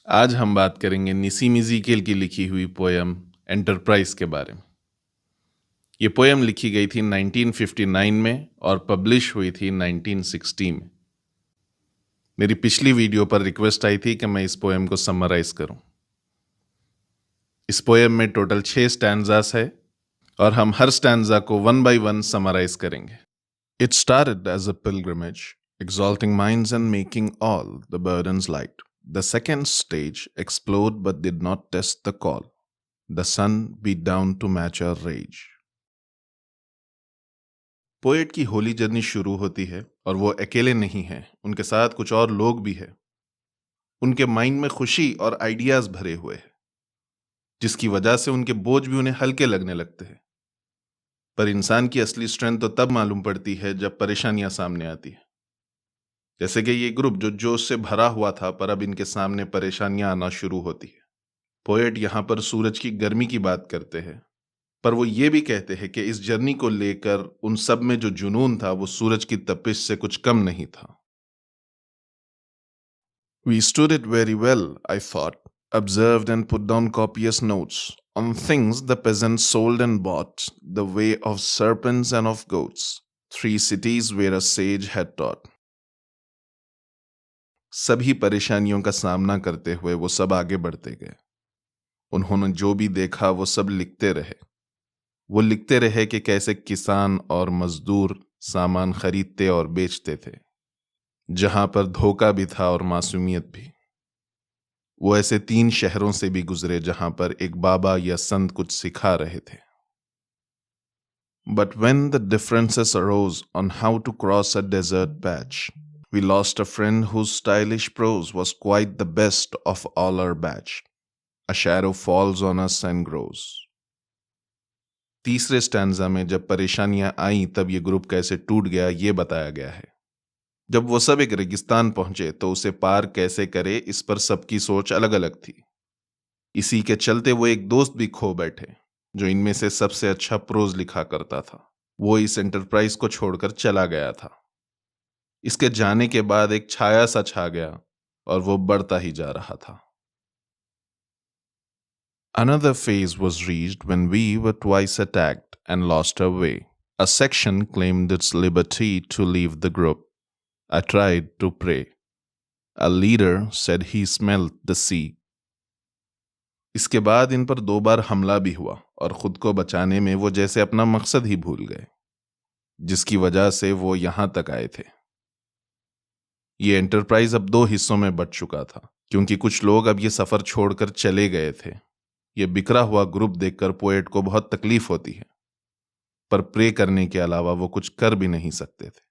आज हम बात करेंगे निसीम इज़ीकेल की लिखी हुई पोयम एंटरप्राइज के बारे में। ये पोयम लिखी गई थी 1959 में और पब्लिश हुई थी 1960 में। मेरी पिछली वीडियो पर रिक्वेस्ट आई थी कि मैं इस पोयम को समराइज करूं। इस पोयम में टोटल 6 स्टैंजास है और हम हर स्टैंजा को वन बाय वन समराइज करेंगे। It started as a pilgrimage, exalting minds and making all the burdens light. The second stage explored but did not test the call. The sun beat down to match our rage. Poet की Holi journey शुरू होती है और वो अकेले नहीं हैं, उनके साथ कुछ और लोग भी हैं। उनके माइंड में खुशी और आइडियाज भरे हुए हैं, जिसकी वजह से उनके बोझ भी उन्हें हल्के लगने लगते हैं। पर इंसान की असली स्ट्रेंथ तो तब मालूम पड़ती है जब परेशानियां सामने आती है। जैसे कि ये ग्रुप जो जोश से भरा हुआ था, पर अब इनके सामने परेशानियां आना शुरू होती है। पोएट यहां पर सूरज की गर्मी की बात करते हैं, पर वो ये भी कहते हैं कि इस जर्नी को लेकर उन सब में जो जुनून था वो सूरज की तपिश से कुछ कम नहीं था। We stood it very well, I thought, observed and put down copious notes on things the peasants sold and bought, the way of serpents and of goats, 3 cities where a sage had taught. सभी परेशानियों का सामना करते हुए वो सब आगे बढ़ते गए। उन्होंने जो भी देखा वो सब लिखते रहे। वो लिखते रहे कि कैसे किसान और मजदूर सामान खरीदते और बेचते थे, जहां पर धोखा भी था और मासूमियत भी। वो ऐसे 3 शहरों से भी गुजरे जहां पर एक बाबा या संत कुछ सिखा रहे थे। But when the differences arose on how to cross a desert patch, we lost a friend whose stylish prose was quite the best of all our batch. A shadow falls on us and grows. तीसरे stanza में जब परेशानियां आई तब ये group कैसे टूट गया ये बताया गया है। जब वो सब एक रेगिस्तान पहुंचे तो उसे पार कैसे करे, इस पर सबकी सोच अलग अलग थी। इसी के चलते वो एक दोस्त भी खो बैठे जो इनमें से सबसे अच्छा प्रोज लिखा करता था। वो इस एंटरप्राइज को छोड़कर चला गया था। इसके जाने के बाद एक छाया सा छा गया और वो बढ़ता ही जा रहा था। Another phase was reached when we were twice attacked and lost our way. A section claimed its liberty to leave the group. I tried to pray. A leader said he smelled the sea. इसके बाद इन पर 2 बार हमला भी हुआ और खुद को बचाने में वो जैसे अपना मकसद ही भूल गए, जिसकी वजह से वो यहां तक आए थे। ये एंटरप्राइज अब 2 हिस्सों में बंट चुका था, क्योंकि कुछ लोग अब ये सफर छोड़कर चले गए थे। ये बिखरा हुआ ग्रुप देखकर पोएट को बहुत तकलीफ होती है, पर प्रे करने के अलावा वो कुछ कर भी नहीं सकते थे।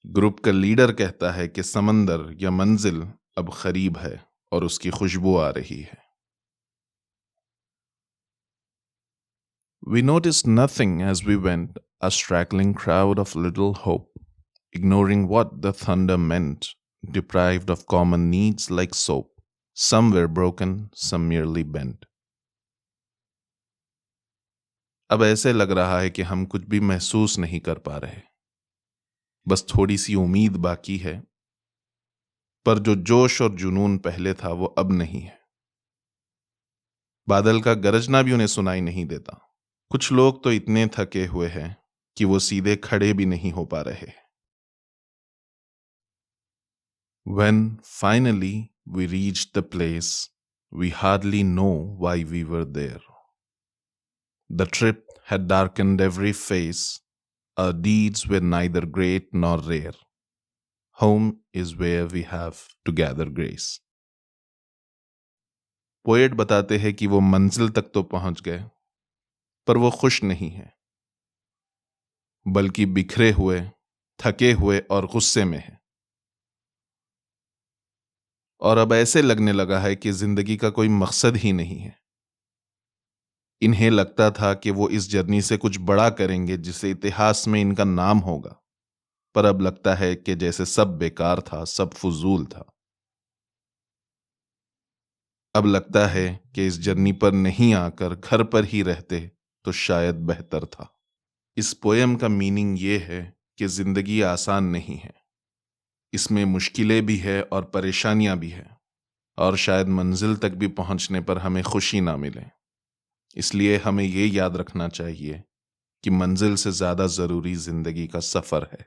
ग्रुप का लीडर कहता है कि समंदर या मंजिल अब करीब है और उसकी खुशबू आ रही है। We noticed nothing as we went, a straggling crowd of little hope, ignoring what the thunder meant, deprived of common needs like soap. Some were broken, some merely bent. अब ऐसे लग रहा है कि हम कुछ भी महसूस नहीं कर पा रहे, बस थोड़ी सी उम्मीद बाकी है, पर जो जोश और जुनून पहले था वो अब नहीं है। बादल का गरजना भी उन्हें सुनाई नहीं देता। कुछ लोग तो इतने थके हुए हैं कि वो सीधे खड़े भी नहीं हो पा रहे। When finally we reached the place, we hardly know why we were there. The trip had darkened every face. Our deeds were neither great nor rare. Home is where we have to gather grace. Poet बताते हैं कि वो मंजिल तक तो पहुंच गए, पर वो खुश नहीं है, बल्कि बिखरे हुए, थके हुए और गुस्से में है। और अब ऐसे लगने लगा है कि जिंदगी का कोई मकसद ही नहीं है। इन्हें लगता था कि वो इस जर्नी से कुछ बड़ा करेंगे जिससे इतिहास में इनका नाम होगा, पर अब लगता है कि जैसे सब बेकार था, सब फजूल था। अब लगता है कि इस जर्नी पर नहीं आकर घर पर ही रहते तो शायद बेहतर था। इस पोयम का मीनिंग ये है कि जिंदगी आसान नहीं है। इसमें मुश्किलें भी है और परेशानियां भी है, और शायद मंजिल तक भी पहुंचने पर हमें खुशी ना मिले। इसलिए हमें ये याद रखना चाहिए कि मंजिल से ज़्यादा ज़रूरी ज़िंदगी का सफ़र है।